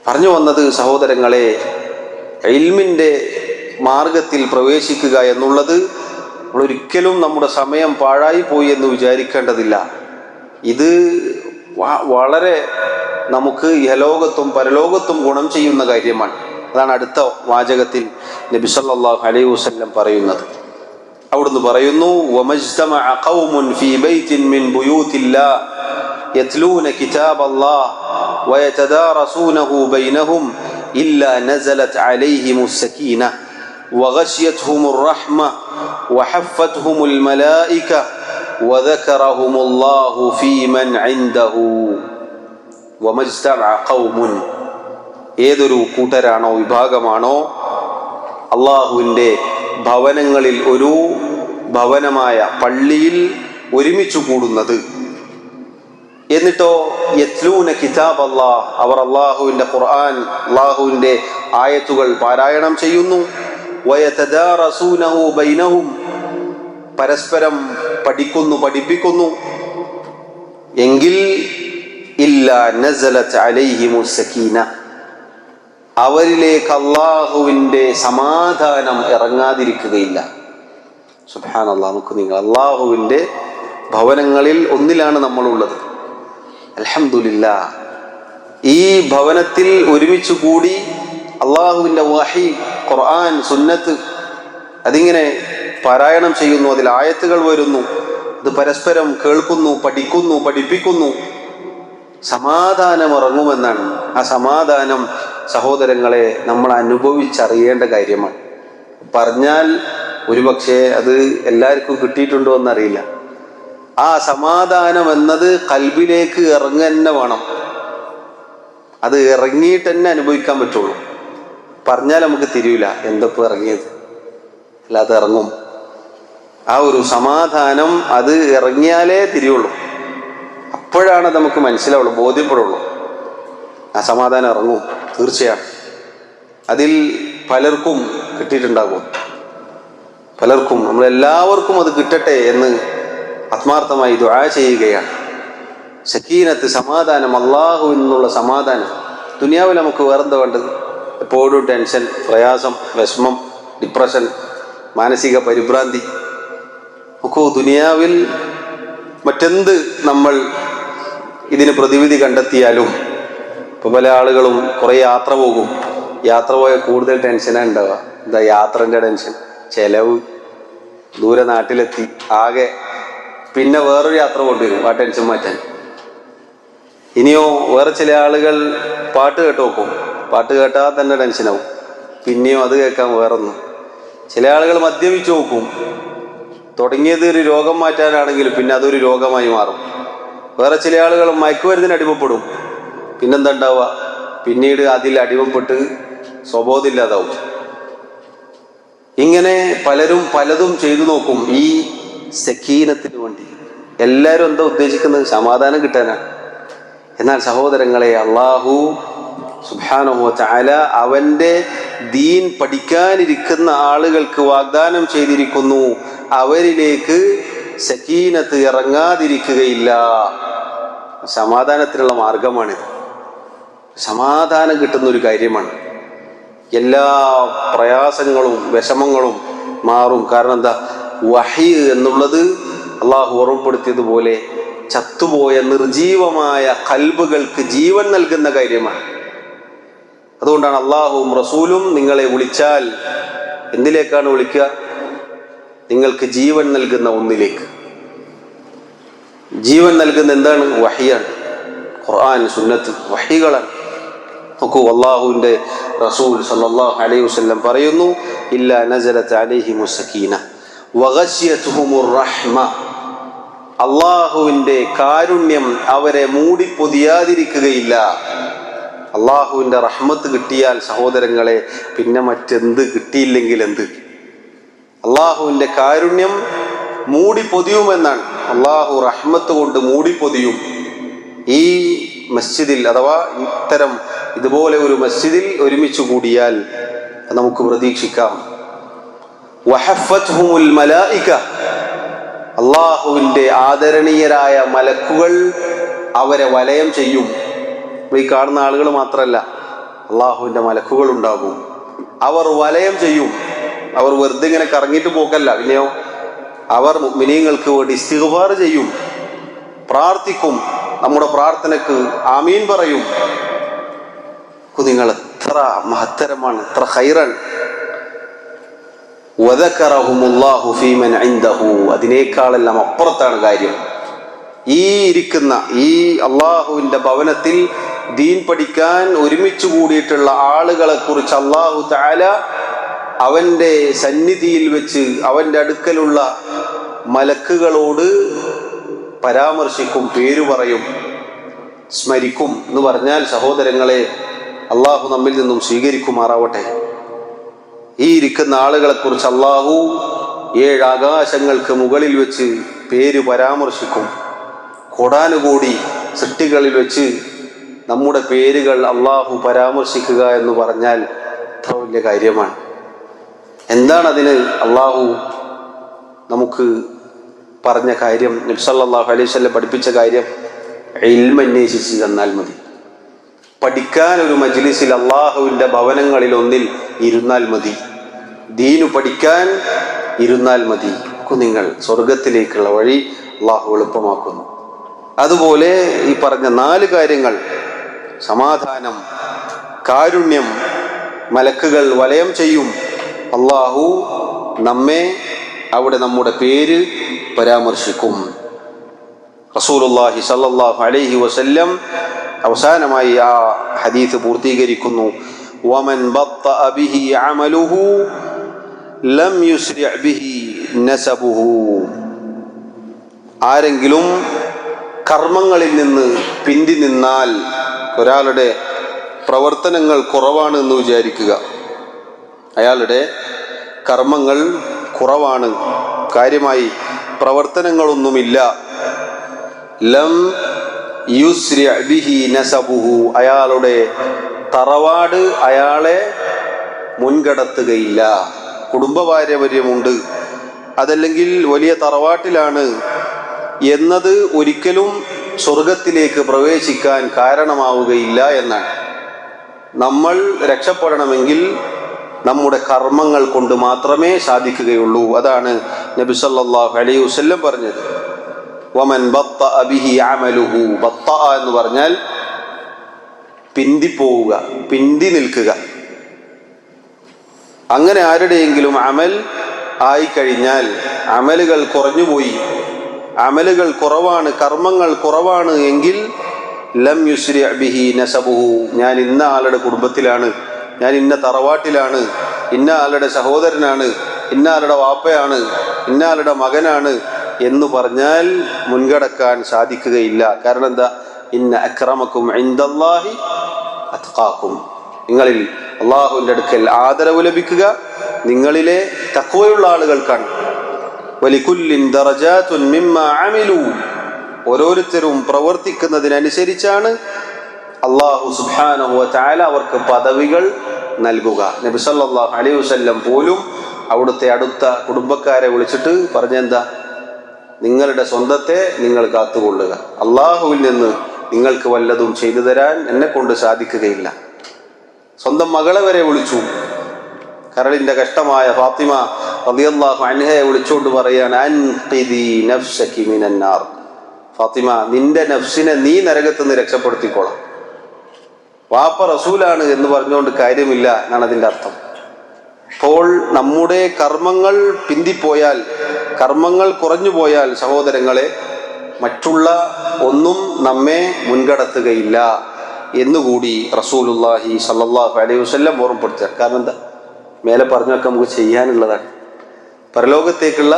പറഞ്ഞു വന്നത് സഹോദരങ്ങളെ, ഇൽമിൻ്റെ മാർഗത്തിൽ പ്രവേശിക്കുക എന്നുള്ളത് നമ്മളൊരിക്കലും നമ്മുടെ സമയം പാഴായി പോയി എന്ന് വിചാരിക്കേണ്ടതില്ല. ഇത് വളരെ നമുക്ക് ഇഹലോകത്തും പരലോകത്തും ഗുണം ചെയ്യുന്ന കാര്യമാണ്. അതാണ് അടുത്ത വാചകത്തിൽ നബി സല്ലല്ലാഹു അലൈഹി വസല്ലം പറയുന്നത്. അവിടുന്ന് പറയുന്നു, വമജ്തമഅ ഖൗമുൻ ഫീ ബൈത്തിൻ മിൻ ബുയൂത്തില്ലാഹ് യത്ലൂന കിതാബല്ലാഹ് വയതദാറസൂനഹു ബൈനഹും ഇല്ലാ നസലത് അലൈഹിമുസ് സകീനഹ വഗശിയത്ഹുമുർ റഹ്മ വഹഫത്ഹുമുൽ മലായിക വദകറഹുമുല്ലാഹു ഫീമൻ ഇൻദഹു. വമജ്തമഅ ഖൗമുൻ, ഏതൊരു കൂട്ടരാണോ വിഭാഗമാണോ അള്ളാഹുവിൻ്റെ ഭവനങ്ങളിൽ ഒരു ഭവനമായ പള്ളിയിൽ ഒരുമിച്ച് കൂടുന്നത്, എന്നിട്ടോ യത്ലൂന കിതാബ് അല്ലാഹ്, അവർ അള്ളാഹുവിൻ്റെ ഖുർആൻ, അള്ളാഹുവിൻ്റെ ആയത്തുകൾ പാരായണം ചെയ്യുന്നു, വയതദാറസൂനഹു ബൈനഹും, പരസ്പരം പഠിപ്പിക്കുന്നു, എങ്കിൽ ഇല്ലാ നസലത് അലൈഹിമുസ് സകീന, അവരിലേക്ക് അള്ളാഹുവിൻ്റെ സമാധാനം ഇറങ്ങാതിരിക്കുകയില്ല. സുബ്ഹാനല്ലാഹ്. നമുക്ക് നിങ്ങൾ അള്ളാഹുവിൻ്റെ ഭവനങ്ങളിൽ ഒന്നിലാണ് നമ്മളുള്ളത്. അൽഹംദുലില്ലാഹ്. ഈ ഭവനത്തിൽ ഒരുമിച്ച് കൂടി അള്ളാഹുവിൻ്റെ വഹി, ഖുർആൻ, സുന്നത്ത് അതിങ്ങനെ പാരായണം ചെയ്യുന്നു, അതിൽ ആയത്തുകൾ വരുന്നു, ഇത് പരസ്പരം കേൾക്കുന്നു, പഠിപ്പിക്കുന്നു, സമാധാനം ഇറങ്ങുമെന്നാണ്. ആ സമാധാനം സഹോദരങ്ങളെ നമ്മൾ അനുഭവിച്ചറിയേണ്ട കാര്യമാണ്. പറഞ്ഞാൽ ഒരുപക്ഷെ അത് എല്ലാവർക്കും കിട്ടിയിട്ടുണ്ടോ എന്നറിയില്ല. ആ സമാധാനം എന്നത് ഖൽബിലേക്ക് ഇറങ്ങന്നെ വേണം. അത് ഇറങ്ങിയിട്ട് തന്നെ അനുഭവിക്കാൻ പറ്റുള്ളൂ. പറഞ്ഞാൽ നമുക്ക് തിരിയില്ല എന്തൊക്കെ ഇറങ്ങിയത്, അല്ലാതെ ഇറങ്ങും. ആ ഒരു സമാധാനം അത് ഇറങ്ങിയാലേ തിരിയുള്ളൂ. അപ്പോഴാണ് നമുക്ക് മനസ്സിലാവുള്ളൂ, ബോധ്യപ്പെടുള്ളൂ. ആ സമാധാനം ഇറങ്ങും തീർച്ചയാണ്. അതിൽ പലർക്കും കിട്ടിയിട്ടുണ്ടാകും, പലർക്കും, നമ്മളെല്ലാവർക്കും അത് കിട്ടട്ടെ എന്ന് ആത്മാർത്ഥമായി ദുആ ചെയ്യുകയാണ്. സക്കീനത്ത്, സമാധാനം, അള്ളാഹുവിൽ നിന്നുള്ള സമാധാനം. ദുനിയാവിൽ നമുക്ക് വേറെന്താ വേണ്ടത്? എപ്പോഴും ടെൻഷൻ, പ്രയാസം, വിഷമം, ഡിപ്രഷൻ, മാനസിക പരിഭ്രാന്തി. നോക്കൂ, ദുനിയാവിൽ മറ്റെന്ത് നമ്മൾ ഇതിന് പ്രതിവിധി കണ്ടെത്തിയാലും, ഇപ്പോൾ പല ആളുകളും കുറേ യാത്ര പോകും. യാത്ര പോയാൽ കൂടുതൽ ടെൻഷനാണ് ഉണ്ടാവുക. എന്താ? യാത്രൻ്റെ ടെൻഷൻ, ചെലവ്, ദൂരെ നാട്ടിലെത്തി ആകെ, പിന്നെ വേറൊരു യാത്ര കൊണ്ടുവരും ആ ടെൻഷൻ മാറ്റാൻ. ഇനിയോ വേറെ ചില ആളുകൾ പാട്ട് കേട്ട് നോക്കും, പാട്ട് കേട്ടാൽ തന്നെ ടെൻഷനാവും, പിന്നെയോ അത് കേൾക്കാൻ വേറൊന്നും. ചില ആളുകൾ മദ്യപിച്ച് നോക്കും, തുടങ്ങിയത് ഒരു രോഗം മാറ്റാനാണെങ്കിൽ പിന്നെ അതൊരു രോഗമായി മാറും. വേറെ ചില ആളുകൾ മയക്കുമരുന്നിന് അടിമപ്പെടും, പിന്നെന്താ ഉണ്ടാവുക? പിന്നീട് അതിൽ അടിമപ്പെട്ട് സ്വബോധമില്ലാതാവും. ഇങ്ങനെ പലരും പലതും ചെയ്തു നോക്കും ഈ സക്കീനത്തിന് വേണ്ടി. എല്ലാവരും എന്താ ഉദ്ദേശിക്കുന്നത്? സമാധാനം കിട്ടാനാണ്. എന്നാൽ സഹോദരങ്ങളെ, അള്ളാഹു സുബ്ഹാനഹു വ തആല അവൻ്റെ ദീൻ പഠിക്കാനിരിക്കുന്ന ആളുകൾക്ക് വാഗ്ദാനം ചെയ്തിരിക്കുന്നു, അവരിലേക്ക് സക്കീനത്ത് ഇറങ്ങാതിരിക്കുകയില്ല. സമാധാനത്തിനുള്ള മാർഗമാണിത്. സമാധാനം കിട്ടുന്ന ഒരു കാര്യമാണ്. എല്ലാ പ്രയാസങ്ങളും വിഷമങ്ങളും മാറും. കാരണം എന്താ? വഹി എന്നുള്ളത് അള്ളാഹു ഓർമ്മപ്പെടുത്തിയതുപോലെ ചത്തുപോയ നിർജീവമായ ഖൽബുകൾക്ക് ജീവൻ നൽകുന്ന കാര്യമാണ്. അതുകൊണ്ടാണ് അള്ളാഹുവും റസൂലും നിങ്ങളെ വിളിച്ചാൽ എന്തിലേക്കാണ് വിളിക്കുക? നിങ്ങൾക്ക് ജീവൻ നൽകുന്ന ഒന്നിലേക്ക്. ജീവൻ നൽകുന്ന എന്താണ്? വഹിയാണ്. ഖുർആൻ, സുന്നത്ത്, വഹികളാണ്. നോക്കൂ, അള്ളാഹുവിൻ്റെ റസൂൽ സല്ലല്ലാഹു അലൈഹി വസല്ലം പറയുന്നു, ഇല്ലാ നസലത് അലൈഹിമുസ് സകീന വഗശിയതുഹുമുർ റഹ്മ. അള്ളാഹുവിൻ്റെ കാരുണ്യം അവരെ മൂടിപ്പൊതിയാതിരിക്കുകയില്ല. അള്ളാഹുവിൻ്റെ റഹ്മത്ത് കിട്ടിയാൽ സഹോദരങ്ങളെ പിന്നെ മറ്റെന്ത് കിട്ടിയില്ലെങ്കിൽ എന്ത്? അള്ളാഹുവിൻ്റെ കാരുണ്യം മൂടിപ്പൊതിയുമെന്നാണ്. അള്ളാഹു റഹ്മത്ത് കൊണ്ട് മൂടിപ്പൊതിയും. ഈ മസ്ജിദിൽ അഥവാ ഇതുപോലെ ഒരു മസ്ജിദിൽ ഒരുമിച്ച് കൂടിയാൽ നമുക്ക് പ്രതീക്ഷിക്കാം. വഹഫത്ഹുമുൽ മലായിക, അള്ളാഹുവിൻ്റെ ആദരണീയരായ മലക്കുകൾ അവരെ വലയം ചെയ്യും. ഈ കാണുന്ന ആളുകൾ മാത്രമല്ല, അള്ളാഹുവിൻ്റെ മലക്കുകൾ ഉണ്ടാകും. അവർ വലയം ചെയ്യും. അവർ വെറുതെ ഇങ്ങനെ കറങ്ങിയിട്ട് പോക്കല്ല, പിന്നെയോ അവർ മുഅ്മിനീങ്ങൾക്ക് വേണ്ടി ഇസ്തിഗ്ഫാർ ചെയ്യും, പ്രാർത്ഥിക്കും, നമ്മുടെ പ്രാർത്ഥനക്ക് ആമീൻ പറയും. നിങ്ങൾ എത്ര മഹത്തരമാണ്, എത്ര ഖൈറാണ്. വദകറഹുമുല്ലാഹു ഫീമൻ ഇൻദഹു, അതിനേക്കാളെല്ലാം അപ്പുറത്താണ് കാര്യം. ഈ ഇരിക്കുന്ന ഈ അള്ളാഹുവിൻ്റെ ഭവനത്തിൽ ദീൻ പഠിക്കാൻ ഒരുമിച്ച് കൂടിയിട്ടുള്ള ആളുകളെ കുറിച്ച് അള്ളാഹു തആല അവൻ്റെ സന്നിധിയിൽ വെച്ച് അവൻ്റെ അടുക്കലുള്ള മലക്കുകളോട് പരാമർശിക്കും, പേരു പറയും, സ്മരിക്കും എന്ന് പറഞ്ഞാൽ സഹോദരങ്ങളെ, അള്ളാഹു നമ്മിൽ നിന്നും സ്വീകരിക്കുമാറാവട്ടെ. ഈ ഇരിക്കുന്ന ആളുകളെ കുറിച്ച് അള്ളാഹു 7 ആകാശങ്ങൾക്ക് മുകളിൽ വെച്ച് പേര് പരാമർശിക്കും. കോടാനുകോടി സൃഷ്ടികളിൽ വെച്ച് നമ്മുടെ പേരുകൾ അള്ളാഹു പരാമർശിക്കുക എന്ന് പറഞ്ഞാൽ എത്ര വലിയ കാര്യമാണ്. എന്താണ് അതിന് അള്ളാഹു നമുക്ക് പറഞ്ഞ കാര്യം? നബി സല്ലല്ലാഹു അലൈഹി വസല്ലം പഠിപ്പിച്ച കാര്യം, ഇൽമ് അന്വേഷിച്ച് തന്നാൽ മതി. പഠിക്കാൻ ഒരു മജ്ലിസിൽ അള്ളാഹുവിൻ്റെ ഭവനങ്ങളിൽ ഒന്നിൽ ഇരുന്നാൽ മതി. ദീനു പഠിക്കാൻ ഇരുന്നാൽ മതി. നിങ്ങൾ സ്വർഗത്തിലേക്കുള്ള വഴി അള്ളാഹു എളുപ്പമാക്കുന്നു. അതുപോലെ ഈ പറഞ്ഞ 4 കാര്യങ്ങൾ, സമാധാനം, കാരുണ്യം, മലക്കുകൾ വലയം ചെയ്യും, അള്ളാഹു നമ്മെ അവിടെ നമ്മുടെ പേര് പരാമർശിക്കും. റസൂലുള്ളാഹി സ്വല്ലല്ലാഹു അലൈഹി വസല്ലം അവസാനമായി ആ ഹദീസ് പൂർത്തീകരിക്കുന്നു, വമൻ ബത്തഅ ബിഹി അമലുഹു ലം യുസ്രി ബിഹി നസബുഹു. ആരെങ്കിലും കർമ്മങ്ങളിൽ നിന്ന് പിന്തി നിന്നാൽ, ഒരാളുടെ പ്രവർത്തനങ്ങൾ കുറവാണ് എന്ന് വിചാരിക്കുക, അയാളുടെ കർമ്മങ്ങൾ കുറവാണ്, കാര്യമായി പ്രവർത്തനങ്ങളൊന്നുമില്ല, ലം യുസ്രി ബിഹി നസബുഹു, അയാളുടെ തറവാട് അയാളെ മുൻകടത്തുകയില്ല. കുടുംബപാരമ്പര്യമുണ്ട്, അതല്ലെങ്കിൽ വലിയ തറവാട്ടിലാണ് എന്നത് ഒരിക്കലും സ്വർഗത്തിലേക്ക് പ്രവേശിക്കാൻ കാരണമാവുകയില്ല എന്നാണ്. നമ്മൾ രക്ഷപ്പെടണമെങ്കിൽ നമ്മുടെ കർമ്മങ്ങൾ കൊണ്ട് മാത്രമേ സാധിക്കുകയുള്ളൂ. അതാണ് നബി സല്ലല്ലാഹു അലൈഹി വസല്ലം പറഞ്ഞത്, വമൻ ബത്തഅ ബിഹി അമലുഹു. ബത്തഅ എന്ന് പറഞ്ഞാൽ പിന്തിപ്പോവുക, പിന്തി നിൽക്കുക. അങ്ങനെ ആരുടെയെങ്കിലും അമൽ ആയിക്കഴിഞ്ഞാൽ, അമലുകൾ കുറഞ്ഞുപോയി, അമലുകൾ കുറവാണ്, കർമ്മങ്ങൾ കുറവാണ് എങ്കിൽ ലം യുസ്രി ബിഹി നസബുഹു, ഞാൻ ഇന്ന ആളുടെ കുടുംബത്തിലാണ്, ഞാൻ ഇന്ന തറവാട്ടിലാണ്, ഇന്ന ആളുടെ സഹോദരനാണ്, ഇന്ന ആളുടെ വാപ്പയാണ്, ഇന്ന ആളുടെ മകനാണ് എന്ന് പറഞ്ഞാൽ മുൻകടക്കാൻ സാധിക്കുകയില്ല. കാരണം എന്താ? ഇന്ന അക്രമക്കും ഇൻദല്ലാഹി അത്ഖാക്കും, നിങ്ങളിൽ അള്ളാഹുവിൻ്റെ അടുക്കൽ ആദരവ് ലഭിക്കുക നിങ്ങളിലെ തഖ്വയുള്ള ആളുകൾക്കാണ്. വലികുല്ലിൻ ദറജാതുൻ മിമ്മാ അമിലു, ഓരോരുത്തരും പ്രവർത്തിക്കുന്നതിനനുസരിച്ചാണ് അള്ളാഹു സുബ്ഹാനഹു വ തആല അവർക്ക് പദവികൾ നൽകുക. നബി സല്ലല്ലാഹു അലൈഹി വസല്ലം പോലും അവിടുത്തെ അടുത്ത കുടുംബക്കാരെ വിളിച്ചിട്ട് പറഞ്ഞെന്താ? നിങ്ങളുടെ സ്വന്തത്തെ നിങ്ങൾ കാത്തുകൊള്ളുക, അള്ളാഹുവിൽ നിന്ന് നിങ്ങൾക്ക് വല്ലതും ചെയ്തു തരാൻ എന്നെ കൊണ്ട് സാധിക്കുകയില്ല. സ്വന്തം മകളെ വരെ വിളിച്ചു. കരളിന്റെ കഷ്ടമായ ഫാത്തിമ റളിയല്ലാഹു അൻഹയെ വിളിച്ചുകൊണ്ട് പറയാണ്, അൻഖിദി നഫ്സകി മിനന്നാർ, ഫാത്തിമ നിന്റെ നഫ്സിനെ നീ നരകത്തിൽ നിന്ന് രക്ഷപ്പെടുത്തിക്കോളാം. വാപ്പ റസൂലാണ് എന്ന് പറഞ്ഞുകൊണ്ട് കാര്യമില്ല എന്നാണ് അതിൻ്റെ അർത്ഥം. അപ്പോൾ നമ്മുടെ കർമ്മങ്ങൾ പിന്തിപ്പോയാൽ, കർമ്മങ്ങൾ കുറഞ്ഞു പോയാൽ സഹോദരങ്ങളെ, മറ്റുള്ള ഒന്നും നമ്മെ മുൻകടത്തുകയില്ല എന്നുകൂടി റസൂലുള്ളാഹി സ്വല്ലല്ലാഹു അലൈഹി വസല്ലം ഓർമ്മപ്പെടുത്തുക. കാരണം എന്താ? മേലെ പറഞ്ഞൊക്കെ നമുക്ക് ചെയ്യാനുള്ളതാണ്. പരലോകത്തേക്കുള്ള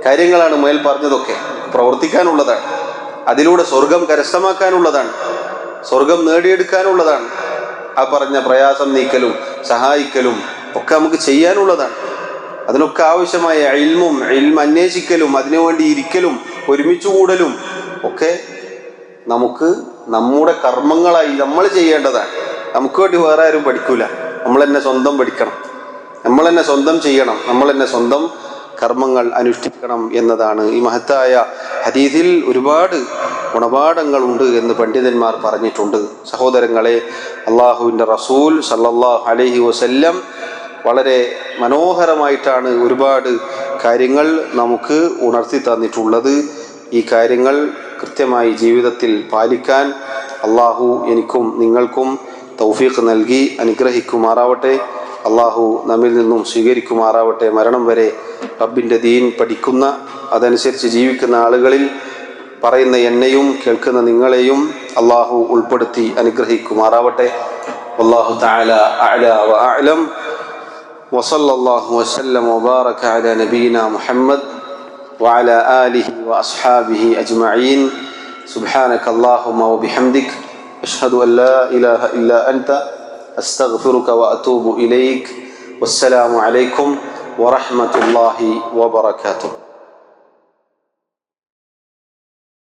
കാര്യങ്ങളാണ് മേൽ പറഞ്ഞതൊക്കെ, പ്രവർത്തിക്കാനുള്ളതാണ്. അതിലൂടെ സ്വർഗം കരസ്ഥമാക്കാനുള്ളതാണ്, സ്വർഗം നേടിയെടുക്കാനുള്ളതാണ്. ആ പറഞ്ഞ പ്രയാസം നീക്കലും സഹായിക്കലും ഒക്കെ നമുക്ക് ചെയ്യാനുള്ളതാണ്. അതിനൊക്കെ ആവശ്യമായ ഇൽമും അന്വേഷിക്കലും അതിനുവേണ്ടി ഇരിക്കലും ഒരുമിച്ച് കൂടലും ഒക്കെ നമുക്ക് നമ്മുടെ കർമ്മങ്ങളായി നമ്മൾ ചെയ്യേണ്ടതാണ്. നമുക്ക് വേണ്ടി വേറെ ആരും പഠിക്കൂല. നമ്മൾ തന്നെ സ്വന്തം പഠിക്കണം, നമ്മൾ തന്നെ സ്വന്തം ചെയ്യണം, നമ്മൾ തന്നെ സ്വന്തം കർമ്മങ്ങൾ അനുഷ്ഠിക്കണം എന്നതാണ്. ഈ മഹത്തായ ഹദീസിൽ ഒരുപാട് ഗുണപാഠങ്ങളുണ്ട് എന്ന് പണ്ഡിതന്മാർ പറഞ്ഞിട്ടുണ്ട്. സഹോദരങ്ങളെ, അള്ളാഹുവിൻ്റെ റസൂൽ സല്ലല്ലാഹു അലൈഹി വസല്ലം വളരെ മനോഹരമായിട്ടാണ് ഒരുപാട് കാര്യങ്ങൾ നമുക്ക് ഉണർത്തി തന്നിട്ടുള്ളത്. ഈ കാര്യങ്ങൾ കൃത്യമായി ജീവിതത്തിൽ പാലിക്കാൻ അള്ളാഹു എനിക്കും നിങ്ങൾക്കും തൗഫീഖ് നൽകി അനുഗ്രഹിക്കുമാറാവട്ടെ. അള്ളാഹു നമ്മിൽ നിന്നും സ്വീകരിക്കുമാറാവട്ടെ. മരണം വരെ റബ്ബിൻ്റെ ദീൻ പഠിക്കുന്ന, അതനുസരിച്ച് ജീവിക്കുന്ന ആളുകളിൽ പറയുന്ന എന്നെയും കേൾക്കുന്ന നിങ്ങളെയും അള്ളാഹു ഉൾപ്പെടുത്തി അനുഗ്രഹിക്കുമാറാവട്ടെ. വല്ലാഹു തആല അഅ്ലാ വ അഅ്ലം. വസല്ലല്ലാഹു വസല്ലം വബാറക അലാ നബിയിനാ മുഹമ്മദ് വഅലാ ആലിഹി വഅസ്ഹാബിഹി അജ്മഈൻ. സുബ്ഹാനക അല്ലാഹുമ്മ വബിഹംദിക അഷ്ഹദു അൻ ലാ ഇലാഹ ഇല്ലാ അൻത അസ്തഗ്ഫിറുക വഅതൂബു ഇലൈക്. വസ്സലാമു അലൈക്കും വറഹ്മത്തുള്ളാഹി വബറകാതുഹു.